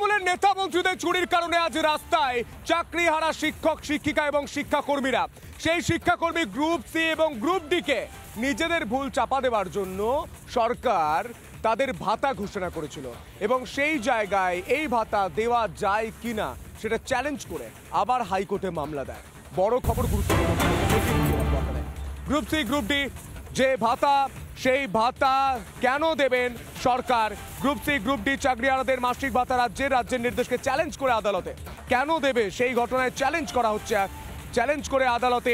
তৃণমূলের নেতা মন্ত্রীদের চুরির কারণে আজ রাস্তায় চাকরিহারা শিক্ষক শিক্ষিকা এবং শিক্ষাকর্মীরা। সেই শিক্ষাকর্মী গ্রুপ সি এবং গ্রুপ ডি কে নিজেদের ভুল চাপা দেওয়ার জন্য সরকার তাদের ভাতা ঘোষণা করেছিল এবং সেই জায়গায় এই ভাতা দেওয়া যায় কিনা সেটা চ্যালেঞ্জ করে আবার হাইকোর্টে মামলা দেয়। বড় খবর, গুরুত্বপূর্ণ। গ্রুপ সি গ্রুপ ডি যে ভাতা, সেই ভাতা কেন দেবেন সরকার? গ্রুপ সি গ্রুপ ডি চাকরিহারাদের মাসিক ভাতা রাজ্যের নির্দেশকে চ্যালেঞ্জ করে আদালতে কেন দেবে, সেই ঘটনায় চ্যালেঞ্জ করা হচ্ছে। চ্যালেঞ্জ করে আদালতে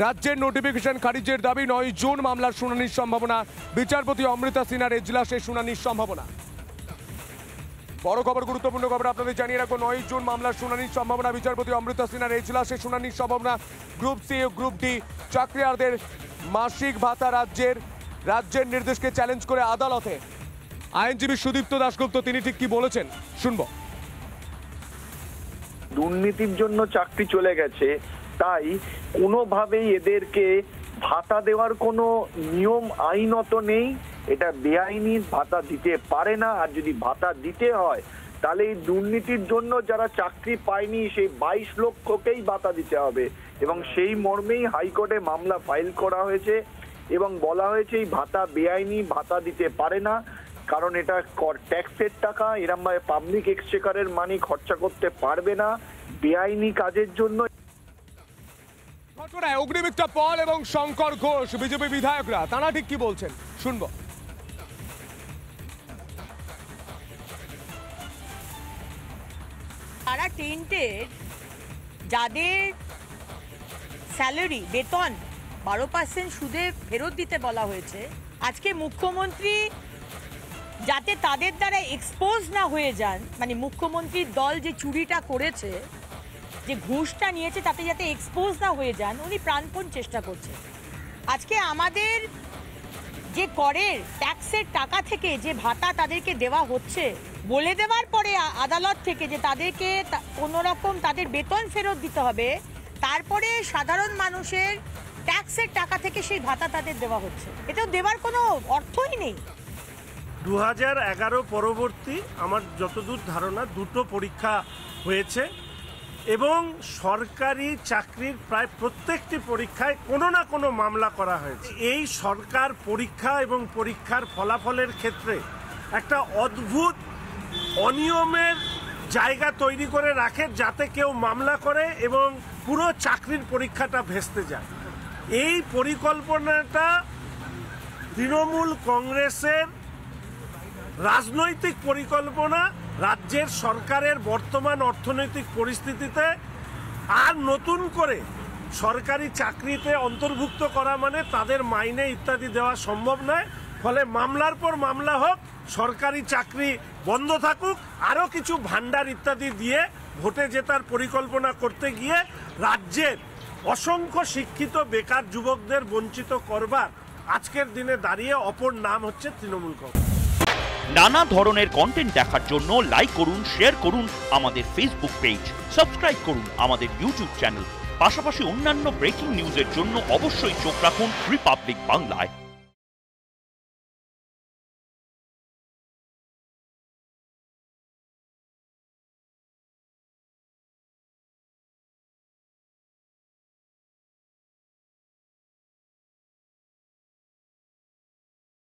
রাজ্যের নোটিফিকেশন খারিজের দাবি। 9 জুন মামলার শুনানির সম্ভাবনা। বিচারপতি অমৃতা সিনহার এজলাসে শুনানির সম্ভাবনা। বড় খবর, গুরুত্বপূর্ণ খবর আপনাদের জানিয়ে রাখবো। 9 জুন মামলার শুনানির সম্ভাবনা। বিচারপতি অমৃতা সিনহার এজলাসে শুনানির সম্ভাবনা। গ্রুপ সি ও গ্রুপ ডি চাকরিহারাদের মাসিক ভাতা রাজ্যের নির্দেশকে চ্যালেঞ্জ করে আদালতে। আইনজীবী সুদীপ্ত দাশগুপ্ত তিনি ঠিক কি বলেছেন শুনবো। দুর্নীতির জন্য চাকরি চলে গেছে, তাই কোনোভাবেই এদেরকে ভাতা দেওয়ার কোনো নিয়ম আইনত নেই। এটা বেআইনি, ভাতা দিতে পারে না। আর যদি ভাতা দিতে হয় তাহলে এই দুর্নীতির জন্য যারা চাকরি পায়নি সেই 22 লক্ষকেই ভাতা দিতে হবে এবং সেই মর্মেই হাইকোর্টে মামলা ফাইল করা হয়েছে এবং বলা হয়েছে এই ভাতা বেআইনি, ভাতা দিতে পারে না, কারণ এটা ট্যাক্সের টাকা, এরম ভাবে পাবলিক এক্সচেকারের মানি খরচা করতে পারবে না বেআইনি কাজের জন্য। ঘটনায় অগ্নিমিত্রা পল এবং শঙ্কর ঘোষ বিজেপি বিধায়করা তারা ঠিক কি বলছেন শুনবো। তারা টেন্টের যাদের স্যালারি বেতন 12% সুদে ফেরত দিতে বলা হয়েছে, আজকে মুখ্যমন্ত্রী যাতে তাদের দ্বারা এক্সপোজ না হয়ে যান, মানে মুখ্যমন্ত্রীর দল যে চুরিটা করেছে, যে ঘুষটা নিয়েছে, তাতে যাতে এক্সপোজ না হয়ে যান উনি প্রাণপণ চেষ্টা করছেন। আজকে আমাদের যে করের ট্যাক্সের টাকা থেকে যে ভাতা তাদেরকে দেওয়া হচ্ছে, বলে দেওয়ার পরে আদালত থেকে যে তাদেরকে কোনো রকম তাদের বেতন ফেরত দিতে হবে, তারপরে সাধারণ মানুষের ট্যাক্সের টাকা থেকে সেই ভাতা তাদের দেওয়া হচ্ছে, এটাও দেওয়ার কোনো অর্থই নেই। 2011 পরবর্তী আমার যতদূর ধারণা 2টো পরীক্ষা হয়েছে এবং সরকারি চাকরির প্রায় প্রত্যেকটি পরীক্ষায় কোনো না কোনো মামলা করা হয়েছে। এই সরকার পরীক্ষা এবং পরীক্ষার ফলাফলের ক্ষেত্রে একটা অদ্ভুত অনিয়মের জায়গা তৈরি করে রাখে, যাতে কেউ মামলা করে এবং পুরো চাকরির পরীক্ষাটা ভেস্তে যায়। এই পরিকল্পনাটা তৃণমূল কংগ্রেসের রাজনৈতিক পরিকল্পনা। রাজ্যের সরকারের বর্তমান অর্থনৈতিক পরিস্থিতিতে আর নতুন করে সরকারি চাকরিতে অন্তর্ভুক্ত করা মানে তাদের মাইনে ইত্যাদি দেওয়া সম্ভব নয়। ফলে মামলার পর মামলা হোক, সরকারি চাকরি বন্ধ থাকুক, আরও কিছু ভান্ডার ইত্যাদি দিয়ে ভোটে জেতার পরিকল্পনা করতে গিয়ে রাজ্যের অসংখ্য শিক্ষিত বেকার যুবকদের বঞ্চিত করবার আজকের দিনে দাঁড়িয়ে অপর নাম হচ্ছে তৃণমূল কংগ্রেস। নানা ধরনের কন্টেন্ট দেখার জন্য লাইক করুন, শেয়ার করুন আমাদের ফেসবুক পেজ, সাবস্ক্রাইব করুন আমাদের ইউটিউব চ্যানেল। পাশাপাশি অন্যান্য ব্রেকিং নিউজের জন্য অবশ্যই চোখ রাখুন রিপাবলিক বাংলায়।